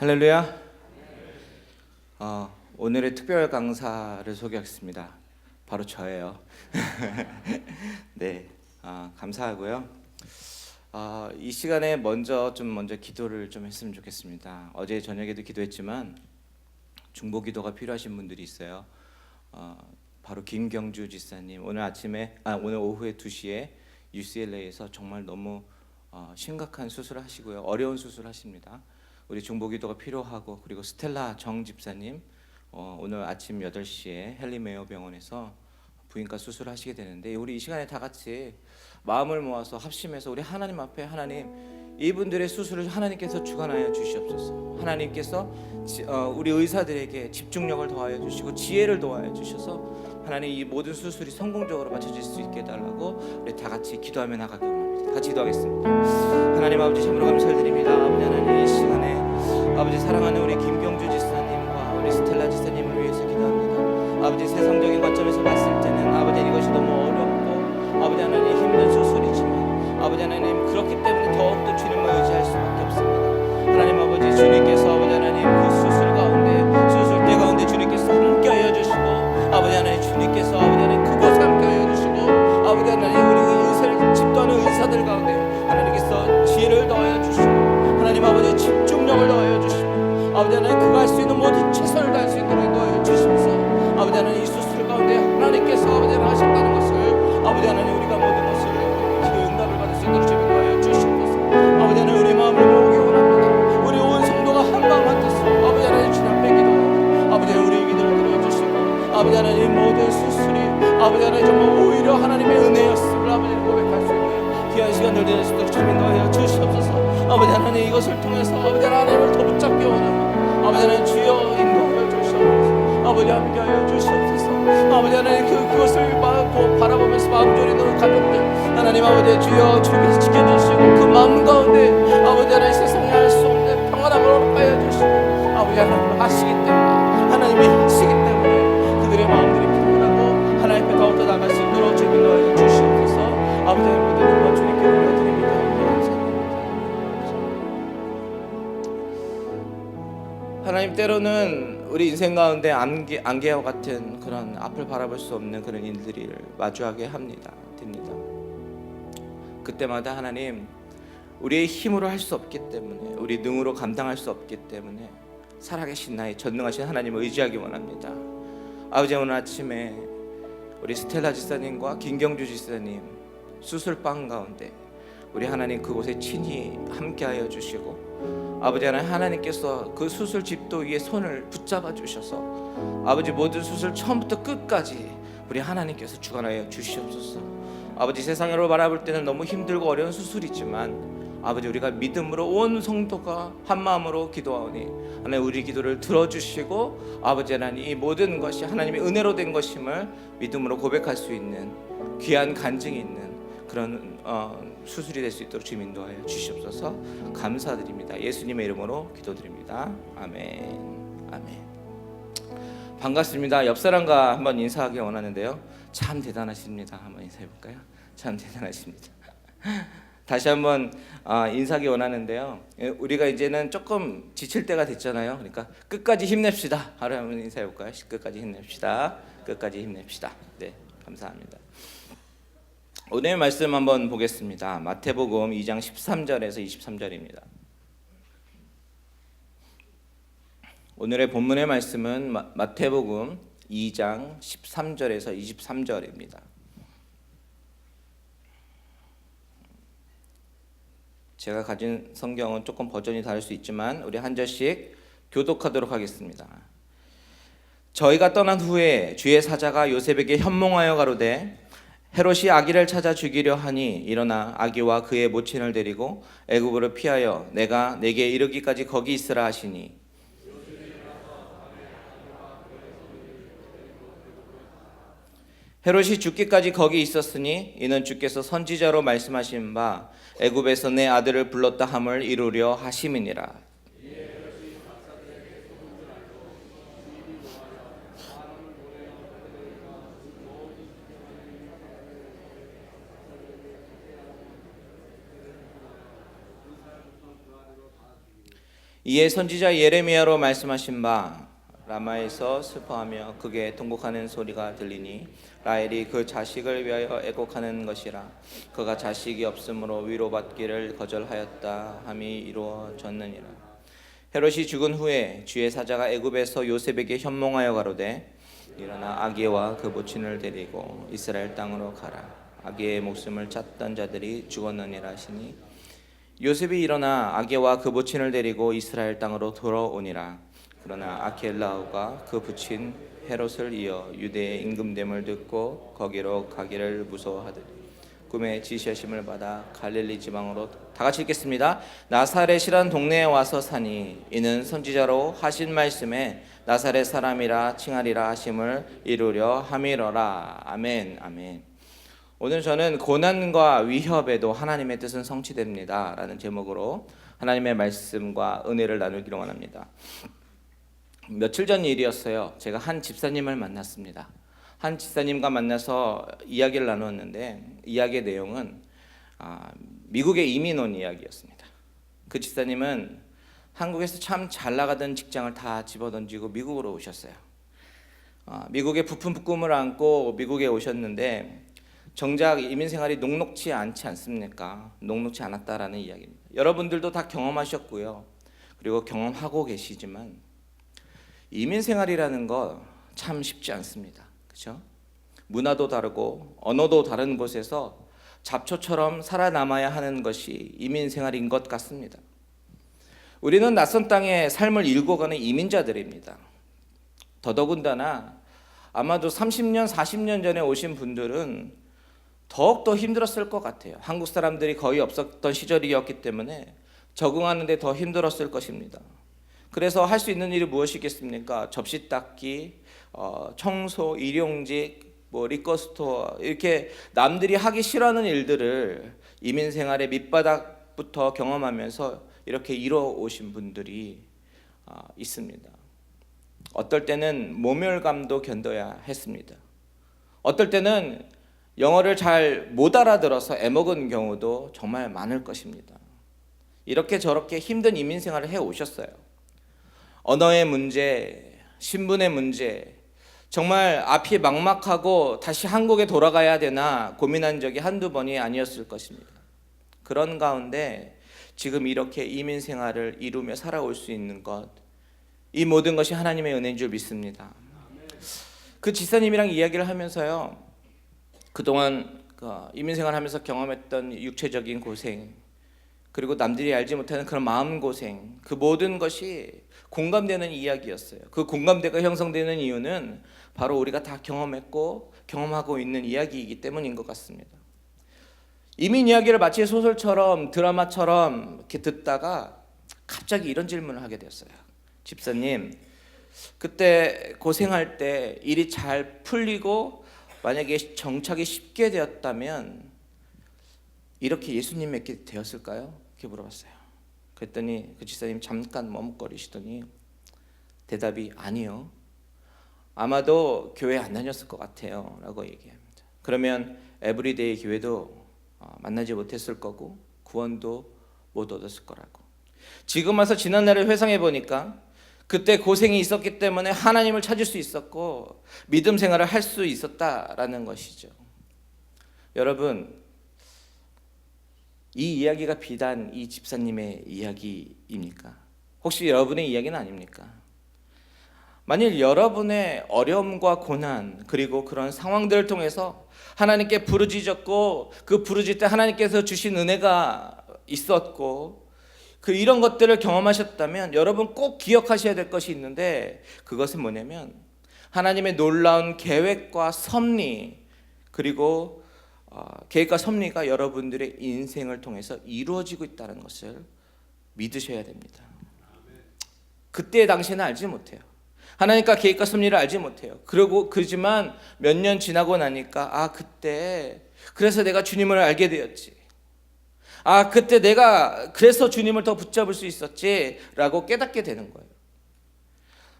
할렐루야. 오늘의 특별 강사를 소개하겠습니다. 바로 저예요. 네, 감사하고요. 이 시간에 먼저 기도를 좀 했으면 좋겠습니다. 어제 저녁에도 기도했지만 중보 기도가 필요하신 분들이 있어요. 바로 김경주 지사님, 오늘 오후에 2시에 UCLA에서 정말 너무 심각한 수술을 하시고요. 어려운 수술을 하십니다. 우리 중보 기도가 필요하고, 그리고 스텔라 정 집사님 오늘 아침 8시에 헨리 메이어 병원에서 부인과 수술을 하시게 되는데, 우리 이 시간에 다 같이 마음을 모아서 합심해서 우리 하나님 앞에, 하나님, 이분들의 수술을 하나님께서 주관하여 주시옵소서. 하나님께서 우리 의사들에게 집중력을 더하여 주시고 지혜를 더하여 주셔서 하나님 이 모든 수술이 성공적으로 마쳐질 수 있게 해달라고 우리 다 같이 기도하며 나가기 원합니다. 같이 기도하겠습니다. 하나님 아버지, 참으로 감사를 드립니다. 아버지 하나님, 이 시간에 아버지 사랑하는 우리 김경주 지사님과 우리 스텔라 지사님을 위해서 기도합니다. 아버지, 세상적인 관점에서 봤을 때는 아버지 이것이 너무 어렵고 아버지 하나님 힘든 수술이지만 아버지 하나님, 그렇기 때문에 더욱더 주님을 의지할 수밖에 없습니다. 하나님 아버지, 주님께서 아버지 하나님 그 수술대 가운데 주님께서 함께하여 주시고, 아버지 하나님 주님께서 아버지 하나님 그곳에 함께하여 주시고, 아버지 하나님 우리 의사를 집도하는 의사들 가운데 하나님께서 지혜를 더하여 주시고, 하나님 아버지 집중력을 더하여 주시고, 아버지 하나님 그가 할 수 있는 모든 최선을 다할 수 있도록 더하여 주시면서 아버지 하나님 이 수술 가운데 하나님께서 아버지 하나님 하셨다는 것을, 아버지 하나님 우리가 모든 것을 기도 응답을 받을 수 있도록 주님 더하여 주시옵소서. 아버지 하나님 우리 마음을 모으기 원합니다. 우리 온 성도가 한마음 한뜻으로 아버지 하나님 주님 앞에 기도하고, 아버지 하나님 우리 기도를 들어주시고, 아버지 하나님 모든 수술이 아버지 하나님 정말 오히려 하나님의 은혜였음을 아버지 하나님 고백할 수 있는 귀한 시간을 될 수 있도록 주님 더하여 주시옵소서. 아버지 하나님 이것을 통해서 아버지 하나님을 더 붙잡기 원합니다. 아버지 하나님 주여 인도하여 주시옵소서. 아버지 함께하여 주시옵소서. 아버지 하나님 그것을 바라보면서 마음 졸이는 가족들, 하나님 아버지 주여 주께서 지켜주시고 그 마음 가운데 아버지 하나님 세상에 할 수 없는 평안함을 허락하여 주시고, 아버지 하나님 하시기 때문에, 하나님이 하시기 때문에 그들의 마음들이 평안하고 하나님 앞에 더욱더 나갈 수 있도록 주님 인도하여 주시옵소서. 아버지 하나님 모든 영광 주님께 올려드립니다. 하나님, 때로는 우리 인생 가운데 안개와 같은 그런 앞을 바라볼 수 없는 그런 일들을 마주하게 됩니다. 그때마다 하나님, 우리의 힘으로 할 수 없기 때문에, 우리 능으로 감당할 수 없기 때문에 살아계신 나의 전능하신 하나님을 의지하기 원합니다. 아버지, 오늘 아침에 우리 스텔라 지사님과 김경주 지사님 수술방 가운데 우리 하나님 그곳에 친히 함께하여 주시고, 아버지 하나님께서 그 수술 집도 위에 손을 붙잡아 주셔서 아버지 모든 수술 처음부터 끝까지 우리 하나님께서 주관하여 주시옵소서. 아버지, 세상으로 바라볼 때는 너무 힘들고 어려운 수술이지만 아버지 우리가 믿음으로 온 성도가 한 마음으로 기도하오니 하나님 우리 기도를 들어주시고, 아버지 하나님 이 모든 것이 하나님의 은혜로 된 것임을 믿음으로 고백할 수 있는 귀한 간증이 있는 그런 수술이 될 수 있도록 주님 인도하여 주시옵소서. 감사드립니다. 예수님의 이름으로 기도드립니다. 아멘. 아멘. 반갑습니다. 옆 사람과 한번 인사하기 원하는데요. 참 대단하십니다. 한번 인사해 볼까요? 참 대단하십니다. 다시 한번 인사하기 원하는데요. 우리가 이제는 조금 지칠 때가 됐잖아요. 그러니까 끝까지 힘냅시다. 하루 한번 인사해 볼까요? 끝까지 힘냅시다. 끝까지 힘냅시다. 네, 감사합니다. 오늘 말씀 한번 보겠습니다. 마태복음 2장 13절에서 23절입니다. 오늘의 본문의 말씀은 마태복음 2장 13절에서 23절입니다. 제가 가진 성경은 조금 버전이 다를 수 있지만 우리 한 절씩 교독하도록 하겠습니다. 저희가 떠난 후에 주의 사자가 요셉에게 현몽하여 가로되, 헤롯이 아기를 찾아 죽이려 하니 일어나 아기와 그의 모친을 데리고 애굽으로 피하여 내가 내게 이르기까지 거기 있으라 하시니, 헤롯이 죽기까지 거기 있었으니 이는 주께서 선지자로 말씀하신 바 애굽에서 내 아들을 불렀다 함을 이루려 하심이니라. 이에 선지자 예레미야로 말씀하신 바 라마에서 슬퍼하며 극에 통곡하는 소리가 들리니 라헬이 그 자식을 위하여 애곡하는 것이라. 그가 자식이 없으므로 위로받기를 거절하였다 함이 이루어졌느니라. 헤롯이 죽은 후에 주의 사자가 애굽에서 요셉에게 현몽하여 가로되 일어나 아기와 그 모친을 데리고 이스라엘 땅으로 가라. 아기의 목숨을 찾던 자들이 죽었느니라 하시니 요셉이 일어나 아기와 그 모친을 데리고 이스라엘 땅으로 돌아오니라. 그러나 아킬라오가 그 부친 헤롯을 이어 유대의 임금됨을 듣고 거기로 가기를 무서워하더니 꿈에 지시하심을 받아 갈릴리 지방으로, 다 같이 읽겠습니다. 나사렛이란 동네에 와서 사니 이는 선지자로 하신 말씀에 나사렛 사람이라 칭하리라 하심을 이루려 함이로라. 아멘. 아멘. 오늘 저는 고난과 위협에도 하나님의 뜻은 성취됩니다 라는 제목으로 하나님의 말씀과 은혜를 나누기로 원합니다. 며칠 전 일이었어요. 제가 한 집사님을 만났습니다. 한 집사님과 만나서 이야기를 나누었는데 이야기의 내용은 미국에 이민 온 이야기였습니다. 그 집사님은 한국에서 참 잘 나가던 직장을 다 집어던지고 미국으로 오셨어요. 미국의 부푼 꿈을 안고 미국에 오셨는데 정작 이민 생활이 녹록지 않지 않습니까? 녹록지 않았다라는 이야기입니다. 여러분들도 다 경험하셨고요. 그리고 경험하고 계시지만 이민 생활이라는 거 참 쉽지 않습니다. 그렇죠? 문화도 다르고 언어도 다른 곳에서 잡초처럼 살아남아야 하는 것이 이민 생활인 것 같습니다. 우리는 낯선 땅에 삶을 일궈가는 이민자들입니다. 더더군다나 아마도 30년, 40년 전에 오신 분들은 더욱더 힘들었을 것 같아요. 한국 사람들이 거의 없었던 시절이었기 때문에 적응하는 데 더 힘들었을 것입니다. 그래서 할 수 있는 일이 무엇이겠습니까? 접시 닦기, 청소, 일용직, 리커스토어, 이렇게 남들이 하기 싫어하는 일들을 이민 생활의 밑바닥부터 경험하면서 이렇게 이뤄오신 분들이 있습니다. 어떨 때는 모멸감도 견뎌야 했습니다. 어떨 때는 영어를 잘 못 알아들어서 애먹은 경우도 정말 많을 것입니다. 이렇게 저렇게 힘든 이민 생활을 해오셨어요. 언어의 문제, 신분의 문제, 정말 앞이 막막하고 다시 한국에 돌아가야 되나 고민한 적이 한두 번이 아니었을 것입니다. 그런 가운데 지금 이렇게 이민 생활을 이루며 살아올 수 있는 것, 이 모든 것이 하나님의 은혜인 줄 믿습니다. 그 지사님이랑 이야기를 하면서요, 그동안 이민 생활하면서 경험했던 육체적인 고생, 그리고 남들이 알지 못하는 그런 마음고생, 그 모든 것이 공감되는 이야기였어요. 그 공감대가 형성되는 이유는 바로 우리가 다 경험했고 경험하고 있는 이야기이기 때문인 것 같습니다. 이민 이야기를 마치 소설처럼 드라마처럼 이렇게 듣다가 갑자기 이런 질문을 하게 됐어요. 집사님, 그때 고생할 때 일이 잘 풀리고 만약에 정착이 쉽게 되었다면 이렇게 예수님 믿게 되었을까요? 이렇게 물어봤어요. 그랬더니 그 집사님 잠깐 머뭇거리시더니 대답이 아니요. 아마도 교회 안 다녔을 것 같아요 라고 얘기합니다. 그러면 에브리데이 교회도 만나지 못했을 거고 구원도 못 얻었을 거라고. 지금 와서 지난 날을 회상해 보니까 그때 고생이 있었기 때문에 하나님을 찾을 수 있었고 믿음 생활을 할 수 있었다라는 것이죠. 여러분, 이 이야기가 비단 이 집사님의 이야기입니까? 혹시 여러분의 이야기는 아닙니까? 만일 여러분의 어려움과 고난 그리고 그런 상황들을 통해서 하나님께 부르짖었고 그 부르짖을 때 하나님께서 주신 은혜가 있었고 이런 것들을 경험하셨다면 여러분 꼭 기억하셔야 될 것이 있는데, 그것은 뭐냐면 하나님의 놀라운 계획과 섭리, 그리고 계획과 섭리가 여러분들의 인생을 통해서 이루어지고 있다는 것을 믿으셔야 됩니다. 그때 당시에는 알지 못해요. 하나님과 계획과 섭리를 알지 못해요. 그지만 몇 년 지나고 나니까 그때 그래서 내가 주님을 알게 되었지. 그때 내가 그래서 주님을 더 붙잡을 수 있었지 라고 깨닫게 되는 거예요.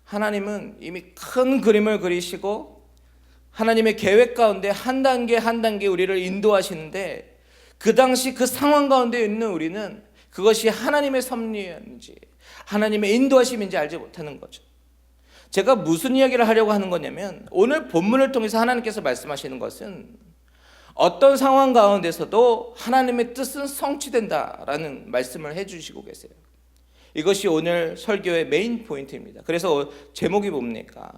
하나님은 이미 큰 그림을 그리시고 하나님의 계획 가운데 한 단계 한 단계 우리를 인도하시는데, 그 당시 그 상황 가운데 있는 우리는 그것이 하나님의 섭리였는지 하나님의 인도하심인지 알지 못하는 거죠. 제가 무슨 이야기를 하려고 하는 거냐면, 오늘 본문을 통해서 하나님께서 말씀하시는 것은 어떤 상황 가운데서도 하나님의 뜻은 성취된다라는 말씀을 해주시고 계세요. 이것이 오늘 설교의 메인 포인트입니다. 그래서 제목이 뭡니까?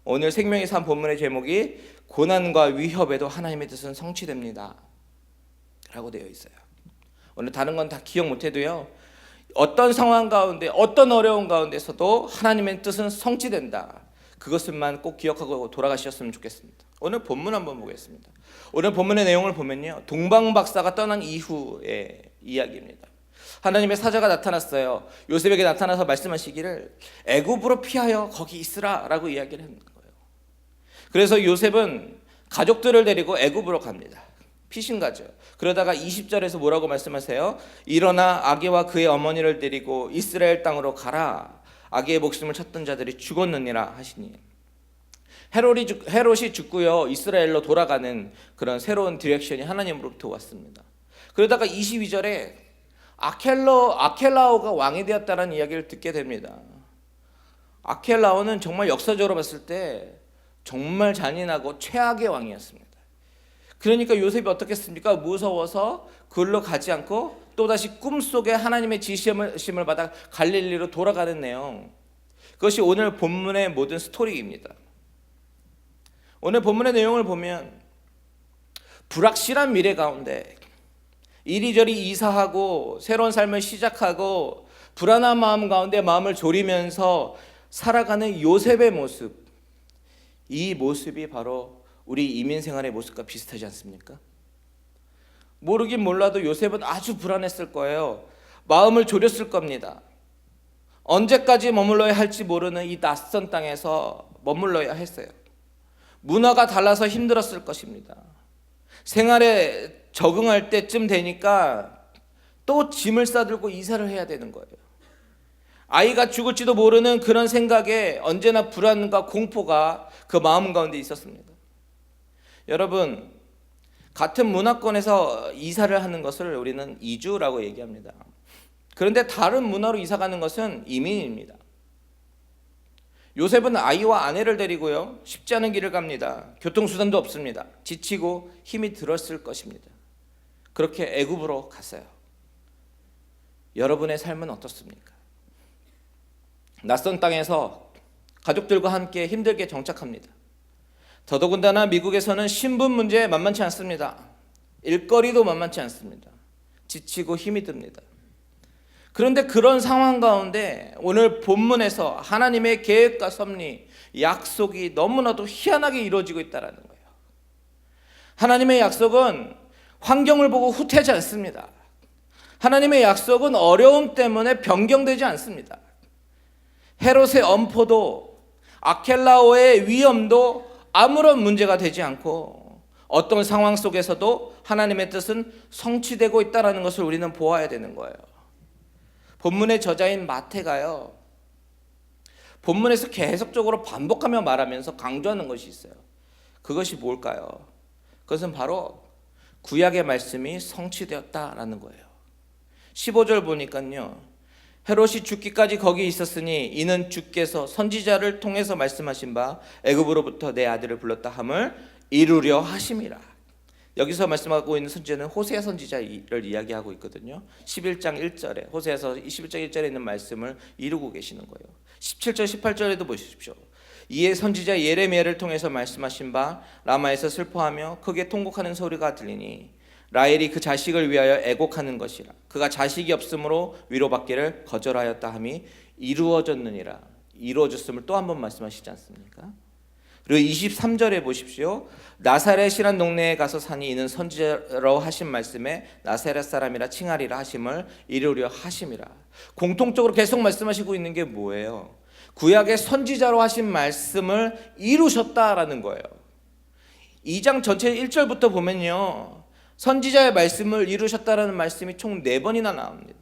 오늘 생명의 삶 본문의 제목이 고난과 위협에도 하나님의 뜻은 성취됩니다 라고 되어 있어요. 오늘 다른 건 다 기억 못해도요, 어떤 상황 가운데, 어떤 어려운 가운데서도 하나님의 뜻은 성취된다, 그것만 꼭 기억하고 돌아가셨으면 좋겠습니다. 오늘 본문 한번 보겠습니다. 오늘 본문의 내용을 보면요, 동방 박사가 떠난 이후의 이야기입니다. 하나님의 사자가 나타났어요. 요셉에게 나타나서 말씀하시기를 애굽으로 피하여 거기 있으라 라고 이야기를 하는 거예요. 그래서 요셉은 가족들을 데리고 애굽으로 갑니다. 피신 가죠. 그러다가 20절에서 뭐라고 말씀하세요? 일어나 아기와 그의 어머니를 데리고 이스라엘 땅으로 가라. 아기의 목숨을 찾던 자들이 죽었느니라 하시니, 헤롯이 죽고요, 이스라엘로 돌아가는 그런 새로운 디렉션이 하나님으로부터 왔습니다. 그러다가 22절에 아켈라오가 왕이 되었다는 이야기를 듣게 됩니다. 아켈라오는 정말 역사적으로 봤을 때 정말 잔인하고 최악의 왕이었습니다. 그러니까 요셉이 어떻겠습니까? 무서워서 그걸로 가지 않고 또다시 꿈속에 하나님의 지시심을 받아 갈릴리로 돌아가는 내용, 그것이 오늘 본문의 모든 스토리입니다. 오늘 본문의 내용을 보면 불확실한 미래 가운데 이리저리 이사하고 새로운 삶을 시작하고 불안한 마음 가운데 마음을 졸이면서 살아가는 요셉의 모습, 이 모습이 바로 우리 이민 생활의 모습과 비슷하지 않습니까? 모르긴 몰라도 요셉은 아주 불안했을 거예요. 마음을 졸였을 겁니다. 언제까지 머물러야 할지 모르는 이 낯선 땅에서 머물러야 했어요. 문화가 달라서 힘들었을 것입니다. 생활에 적응할 때쯤 되니까 또 짐을 싸들고 이사를 해야 되는 거예요. 아이가 죽을지도 모르는 그런 생각에 언제나 불안과 공포가 그 마음 가운데 있었습니다. 여러분, 같은 문화권에서 이사를 하는 것을 우리는 이주라고 얘기합니다. 그런데 다른 문화로 이사 가는 것은 이민입니다. 요셉은 아이와 아내를 데리고요, 쉽지 않은 길을 갑니다. 교통수단도 없습니다. 지치고 힘이 들었을 것입니다. 그렇게 애굽으로 갔어요. 여러분의 삶은 어떻습니까? 낯선 땅에서 가족들과 함께 힘들게 정착합니다. 더더군다나 미국에서는 신분 문제 만만치 않습니다. 일거리도 만만치 않습니다. 지치고 힘이 듭니다. 그런데 그런 상황 가운데 오늘 본문에서 하나님의 계획과 섭리, 약속이 너무나도 희한하게 이루어지고 있다는 거예요. 하나님의 약속은 환경을 보고 후퇴하지 않습니다. 하나님의 약속은 어려움 때문에 변경되지 않습니다. 헤롯의 엄포도, 아켈라오의 위험도 아무런 문제가 되지 않고 어떤 상황 속에서도 하나님의 뜻은 성취되고 있다는 것을 우리는 보아야 되는 거예요. 본문의 저자인 마태가요, 본문에서 계속적으로 반복하며 말하면서 강조하는 것이 있어요. 그것이 뭘까요? 그것은 바로 구약의 말씀이 성취되었다라는 거예요. 15절 보니까요, 헤롯이 죽기까지 거기 있었으니 이는 주께서 선지자를 통해서 말씀하신 바 애굽으로부터 내 아들을 불렀다 함을 이루려 하심이라. 여기서 말씀하고 있는 선지자는 호세아 선지자를 이야기하고 있거든요. 11장 1절에, 호세아서 11장 1절에 있는 말씀을 이루고 계시는 거예요. 17절 18절에도 보십시오. 이에 선지자 예레미야를 통해서 말씀하신 바 라마에서 슬퍼하며 크게 통곡하는 소리가 들리니 라헬이 그 자식을 위하여 애곡하는 것이라. 그가 자식이 없으므로 위로받기를 거절하였다 함이 이루어졌느니라. 이루어졌음을 또 한 번 말씀하시지 않습니까? 그리고 23절에 보십시오. 나사렛이란 동네에 가서 사니 이는 선지자로 하신 말씀에 나사렛 사람이라 칭하리라 하심을 이루려 하심이라. 공통적으로 계속 말씀하시고 있는 게 뭐예요? 구약의 선지자로 하신 말씀을 이루셨다라는 거예요. 2장 전체 1절부터 보면요, 선지자의 말씀을 이루셨다라는 말씀이 총 4번이나 나옵니다.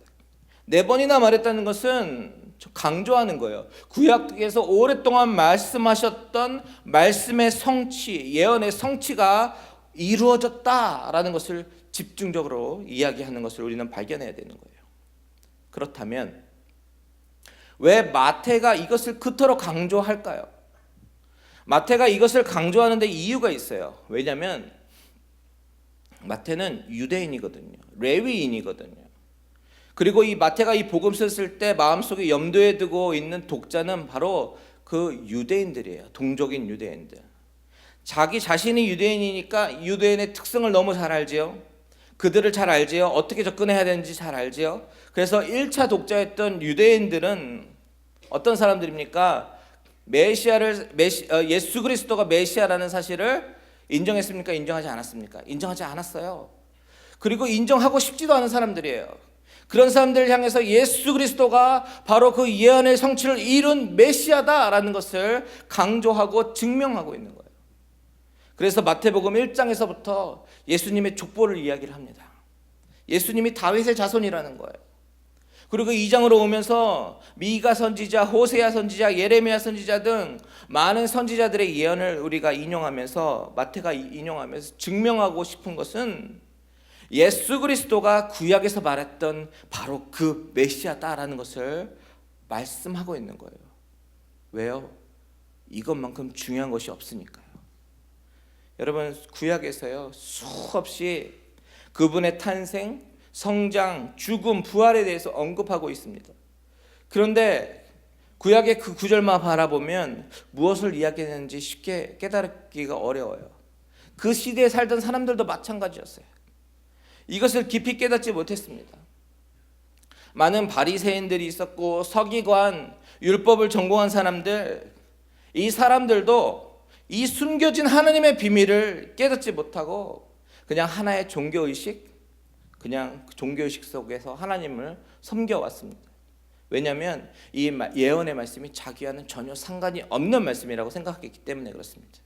4번이나 말했다는 것은 강조하는 거예요. 구약에서 오랫동안 말씀하셨던 말씀의 성취, 예언의 성취가 이루어졌다라는 것을 집중적으로 이야기하는 것을 우리는 발견해야 되는 거예요. 그렇다면 왜 마태가 이것을 그토록 강조할까요? 마태가 이것을 강조하는 데 이유가 있어요. 왜냐하면 마태는 유대인이거든요. 레위인이거든요. 그리고 이 마태가 이 복음서를 쓸 때 마음속에 염두에 두고 있는 독자는 바로 그 유대인들이에요. 동족인 유대인들. 자기 자신이 유대인이니까 유대인의 특성을 너무 잘 알지요. 그들을 잘 알지요. 어떻게 접근해야 되는지 잘 알지요. 그래서 1차 독자였던 유대인들은 어떤 사람들입니까? 예수 그리스도가 메시아라는 사실을 인정했습니까? 인정하지 않았습니까? 인정하지 않았어요. 그리고 인정하고 싶지도 않은 사람들이에요. 그런 사람들을 향해서 예수 그리스도가 바로 그 예언의 성취를 이룬 메시아다라는 것을 강조하고 증명하고 있는 거예요. 그래서 마태복음 1장에서부터 예수님의 족보를 이야기를 합니다. 예수님이 다윗의 자손이라는 거예요. 그리고 2장으로 오면서 미가 선지자, 호세아 선지자, 예레미야 선지자 등 많은 선지자들의 예언을 우리가 인용하면서 마태가 인용하면서 증명하고 싶은 것은 예수 그리스도가 구약에서 말했던 바로 그 메시아다라는 것을 말씀하고 있는 거예요. 왜요? 이것만큼 중요한 것이 없으니까요. 여러분, 구약에서요 수없이 그분의 탄생, 성장, 죽음, 부활에 대해서 언급하고 있습니다. 그런데 구약의 그 구절만 바라보면 무엇을 이야기했는지 쉽게 깨달기가 어려워요. 그 시대에 살던 사람들도 마찬가지였어요. 이것을 깊이 깨닫지 못했습니다. 많은 바리새인들이 있었고 서기관, 율법을 전공한 사람들, 이 사람들도 이 숨겨진 하나님의 비밀을 깨닫지 못하고 그냥 하나의 종교의식, 그냥 종교의식 속에서 하나님을 섬겨왔습니다. 왜냐하면 이 예언의 말씀이 자기와는 전혀 상관이 없는 말씀이라고 생각했기 때문에 그렇습니다.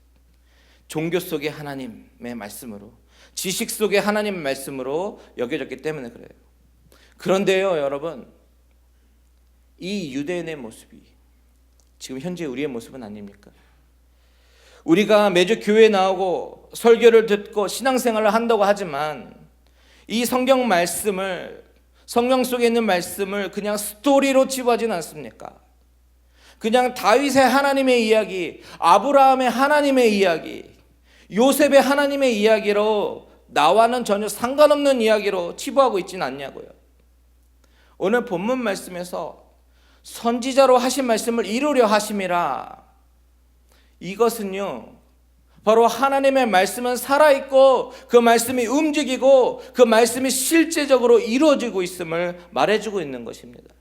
종교 속의 하나님의 말씀으로, 지식 속의 하나님의 말씀으로 여겨졌기 때문에 그래요. 그런데요 여러분, 이 유대인의 모습이 지금 현재 우리의 모습은 아닙니까? 우리가 매주 교회에 나오고 설교를 듣고 신앙생활을 한다고 하지만 이 성경 말씀을, 성경 속에 있는 말씀을 그냥 스토리로 치부하진 않습니까? 그냥 다윗의 하나님의 이야기, 아브라함의 하나님의 이야기, 요셉의 하나님의 이야기로 나와는 전혀 상관없는 이야기로 치부하고 있지는 않냐고요. 오늘 본문 말씀에서 선지자로 하신 말씀을 이루려 하심이라, 이것은요 바로 하나님의 말씀은 살아있고 그 말씀이 움직이고 그 말씀이 실제적으로 이루어지고 있음을 말해주고 있는 것입니다.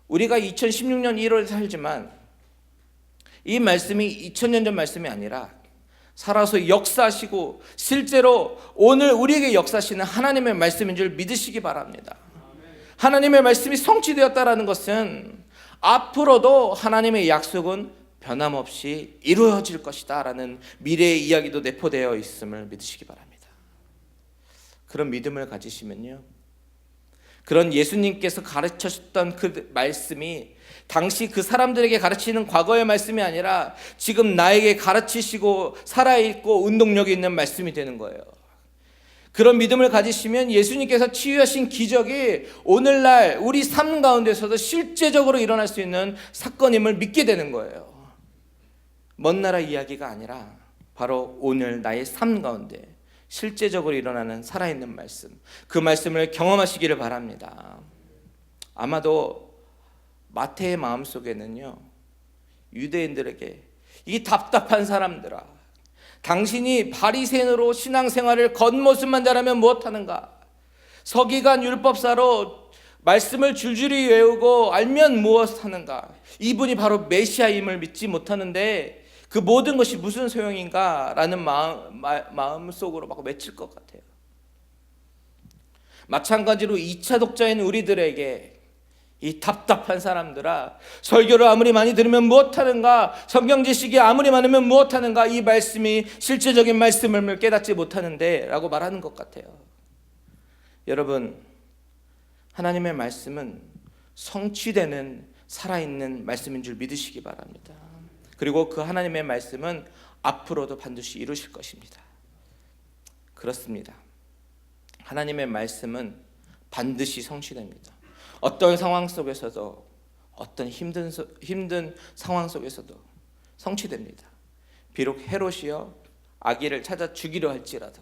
우리가 2016년 1월에 살지만 이 말씀이 2000년 전 말씀이 아니라 살아서 역사하시고 실제로 오늘 우리에게 역사하시는 하나님의 말씀인 줄 믿으시기 바랍니다. 하나님의 말씀이 성취되었다는 것은 앞으로도 하나님의 약속은 변함없이 이루어질 것이다 라는 미래의 이야기도 내포되어 있음을 믿으시기 바랍니다. 그런 믿음을 가지시면요, 그런 예수님께서 가르치셨던 그 말씀이 당시 그 사람들에게 가르치는 과거의 말씀이 아니라 지금 나에게 가르치시고 살아있고 운동력이 있는 말씀이 되는 거예요. 그런 믿음을 가지시면 예수님께서 치유하신 기적이 오늘날 우리 삶 가운데서도 실제적으로 일어날 수 있는 사건임을 믿게 되는 거예요. 먼 나라 이야기가 아니라 바로 오늘 나의 삶 가운데 실제적으로 일어나는 살아있는 말씀, 그 말씀을 경험하시기를 바랍니다. 아마도 마태의 마음속에는요, 유대인들에게 이 답답한 사람들아, 당신이 바리새인으로 신앙생활을 겉모습만 잘하면 무엇하는가? 서기관 율법사로 말씀을 줄줄이 외우고 알면 무엇하는가? 이분이 바로 메시아임을 믿지 못하는데 그 모든 것이 무슨 소용인가? 라는 마음속으로 막 맺힐 것 같아요. 마찬가지로 2차 독자인 우리들에게 이 답답한 사람들아, 설교를 아무리 많이 들으면 무엇하는가? 성경 지식이 아무리 많으면 무엇하는가? 이 말씀이 실제적인 말씀을 깨닫지 못하는데 라고 말하는 것 같아요. 여러분, 하나님의 말씀은 성취되는 살아있는 말씀인 줄 믿으시기 바랍니다. 그리고 그 하나님의 말씀은 앞으로도 반드시 이루실 것입니다. 그렇습니다. 하나님의 말씀은 반드시 성취됩니다. 어떤 상황 속에서도, 어떤 힘든 상황 속에서도 성취됩니다. 비록 헤롯이여 아기를 찾아 죽이려 할지라도,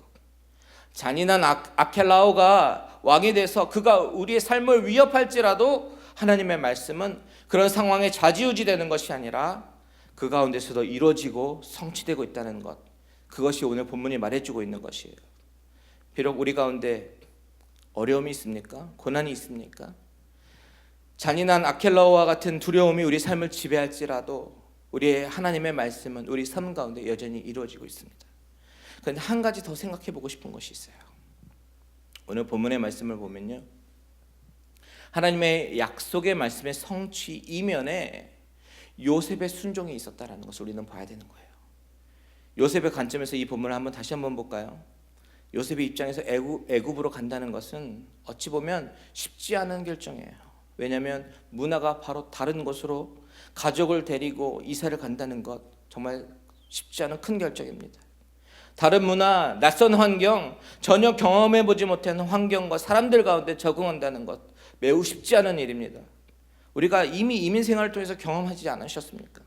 잔인한 아켈라오가 왕이 돼서 그가 우리의 삶을 위협할지라도 하나님의 말씀은 그런 상황에 좌지우지되는 것이 아니라 그 가운데서도 이루어지고 성취되고 있다는 것, 그것이 오늘 본문이 말해주고 있는 것이에요. 비록 우리 가운데 어려움이 있습니까? 고난이 있습니까? 잔인한 아켈라오와 같은 두려움이 우리 삶을 지배할지라도 우리의 하나님의 말씀은 우리 삶 가운데 여전히 이루어지고 있습니다. 그런데 한 가지 더 생각해 보고 싶은 것이 있어요. 오늘 본문의 말씀을 보면요, 하나님의 약속의 말씀의 성취 이면에 요셉의 순종이 있었다는 것을 우리는 봐야 되는 거예요. 요셉의 관점에서 이 본문을 다시 한번 볼까요? 요셉의 입장에서 애굽으로 간다는 것은 어찌 보면 쉽지 않은 결정이에요. 왜냐하면 문화가 바로 다른 곳으로 가족을 데리고 이사를 간다는 것, 정말 쉽지 않은 큰 결정입니다. 다른 문화, 낯선 환경, 전혀 경험해보지 못한 환경과 사람들 가운데 적응한다는 것, 매우 쉽지 않은 일입니다. 우리가 이미 이민 생활을 통해서 경험하지 않으셨습니까?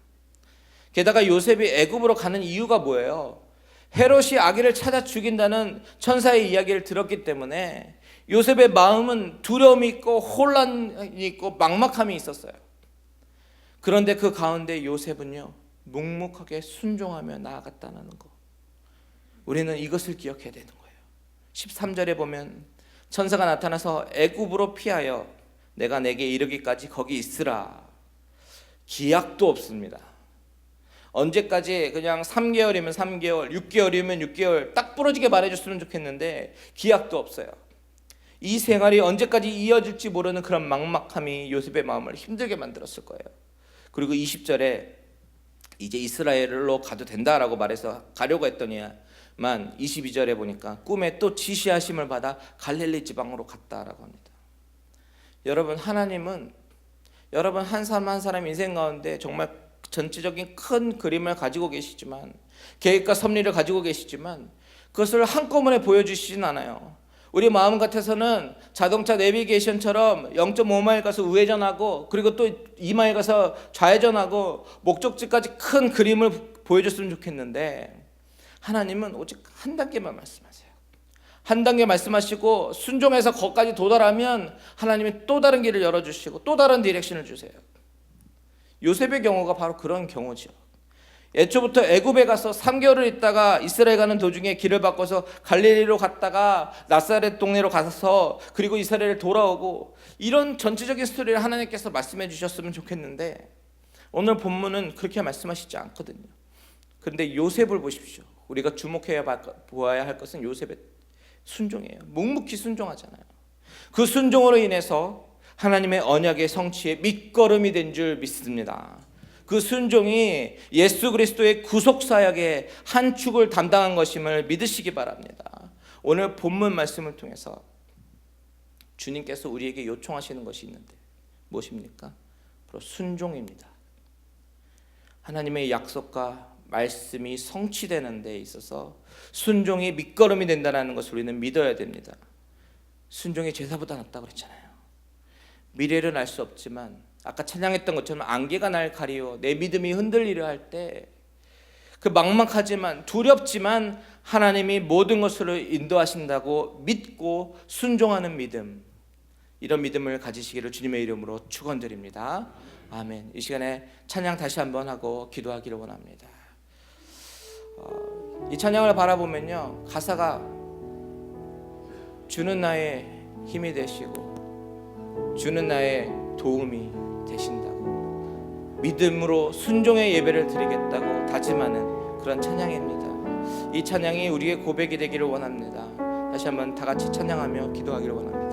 게다가 요셉이 애굽으로 가는 이유가 뭐예요? 헤롯이 아기를 찾아 죽인다는 천사의 이야기를 들었기 때문에 요셉의 마음은 두려움이 있고 혼란이 있고 막막함이 있었어요. 그런데 그 가운데 요셉은요, 묵묵하게 순종하며 나아갔다는 거, 우리는 이것을 기억해야 되는 거예요. 13절에 보면 천사가 나타나서 애굽으로 피하여 내가 내게 이르기까지 거기 있으라. 기약도 없습니다. 언제까지, 그냥 3개월이면 3개월, 6개월이면 6개월 딱 부러지게 말해줬으면 좋겠는데 기약도 없어요. 이 생활이 언제까지 이어질지 모르는 그런 막막함이 요셉의 마음을 힘들게 만들었을 거예요. 그리고 20절에 이제 이스라엘로 가도 된다라고 말해서 가려고 했더니만 22절에 보니까 꿈에 또 지시하심을 받아 갈릴리 지방으로 갔다라고 합니다. 여러분, 하나님은 여러분 한 사람 한 사람 인생 가운데 정말 전체적인 큰 그림을 가지고 계시지만, 계획과 섭리를 가지고 계시지만 그것을 한꺼번에 보여주시진 않아요. 우리 마음 같아서는 자동차 내비게이션처럼 0.5마일 가서 우회전하고 그리고 또 2마일 가서 좌회전하고 목적지까지 큰 그림을 보여줬으면 좋겠는데, 하나님은 오직 한 단계만 말씀하세요. 한 단계 말씀하시고 순종해서 거기까지 도달하면 하나님이 또 다른 길을 열어주시고 또 다른 디렉션을 주세요. 요셉의 경우가 바로 그런 경우죠. 애초부터 애굽에 가서 3개월을 있다가 이스라엘 가는 도중에 길을 바꿔서 갈릴리로 갔다가 나사렛 동네로 가서 그리고 이스라엘에 돌아오고, 이런 전체적인 스토리를 하나님께서 말씀해 주셨으면 좋겠는데 오늘 본문은 그렇게 말씀하시지 않거든요. 그런데 요셉을 보십시오. 우리가 주목해야 보아야 할 것은 요셉의 순종이에요. 묵묵히 순종하잖아요. 그 순종으로 인해서 하나님의 언약의 성취에 밑거름이 된 줄 믿습니다. 그 순종이 예수 그리스도의 구속 사역의 한 축을 담당한 것임을 믿으시기 바랍니다. 오늘 본문 말씀을 통해서 주님께서 우리에게 요청하시는 것이 있는데 무엇입니까? 바로 순종입니다. 하나님의 약속과 말씀이 성취되는 데 있어서 순종이 밑거름이 된다는 것을 우리는 믿어야 됩니다. 순종이 제사보다 낫다고 그랬잖아요. 미래를 알 수 없지만 아까 찬양했던 것처럼 안개가 날 가리워 내 믿음이 흔들리려 할 때, 그 막막하지만 두렵지만 하나님이 모든 것을 인도하신다고 믿고 순종하는 믿음, 이런 믿음을 가지시기를 주님의 이름으로 축원드립니다. 아멘. 이 시간에 찬양 다시 한번 하고 기도하기를 원합니다. 이 찬양을 바라보면요, 가사가 주는 나의 힘이 되시고 주는 나의 도움이 되신다고, 믿음으로 순종의 예배를 드리겠다고 다짐하는 그런 찬양입니다. 이 찬양이 우리의 고백이 되기를 원합니다. 다시 한번 다 같이 찬양하며 기도하기를 원합니다.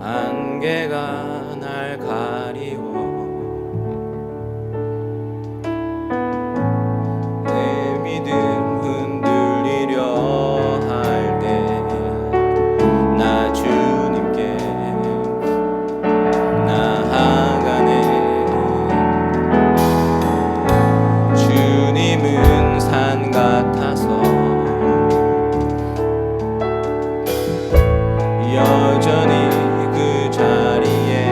안개가 날 가리워 내 믿음 흔들리려 할 때 나 주님께 나아가네. 주님은 산 같아서 여전히 그 자리에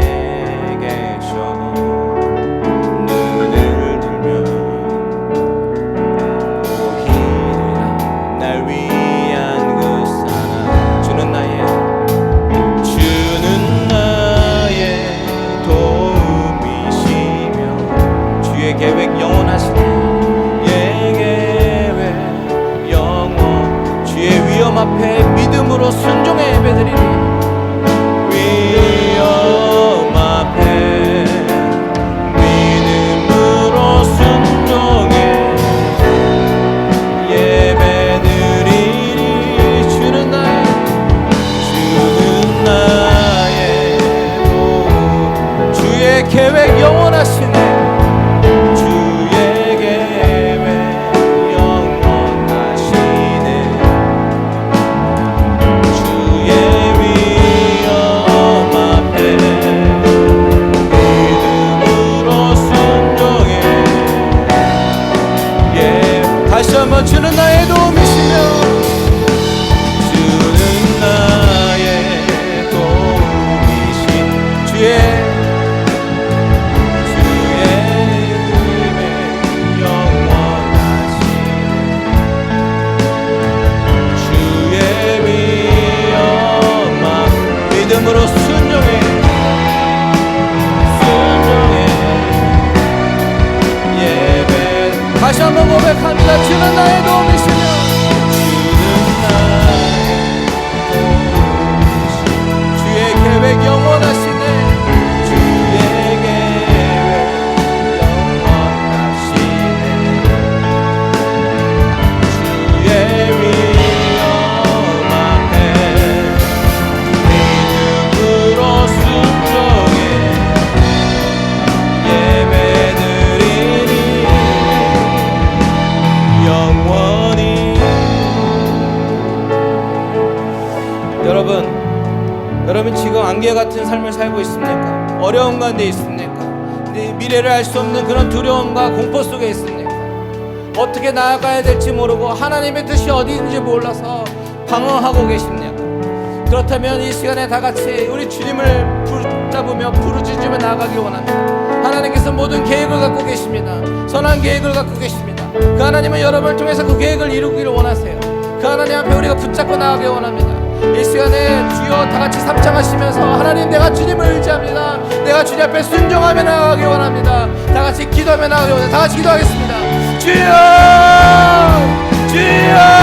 여러분 지금 안개 같은 삶을 살고 있습니까? 어려운 가운데 있습니까? 미래를 알 수 없는 그런 두려움과 공포 속에 있습니까? 어떻게 나아가야 될지 모르고 하나님의 뜻이 어디인지 몰라서 방황하고 계십니까? 그렇다면 이 시간에 다 같이 우리 주님을 붙잡으며 부르짖으며 나아가길 원합니다. 하나님께서 모든 계획을 갖고 계십니다. 선한 계획을 갖고 계십니다. 그 하나님은 여러분을 통해서 그 계획을 이루기를 원하세요. 그 하나님 앞에 우리가 붙잡고 나아가길 원합니다. 이 시간에 주여 다 같이 삼창하시면서 하나님 내가 주님을 의지합니다. 내가 주님 앞에 순종하며 나아가길 원합니다. 다 같이 기도하며 나아가길 원합니다. 다 같이 기도하겠습니다. 주여 주여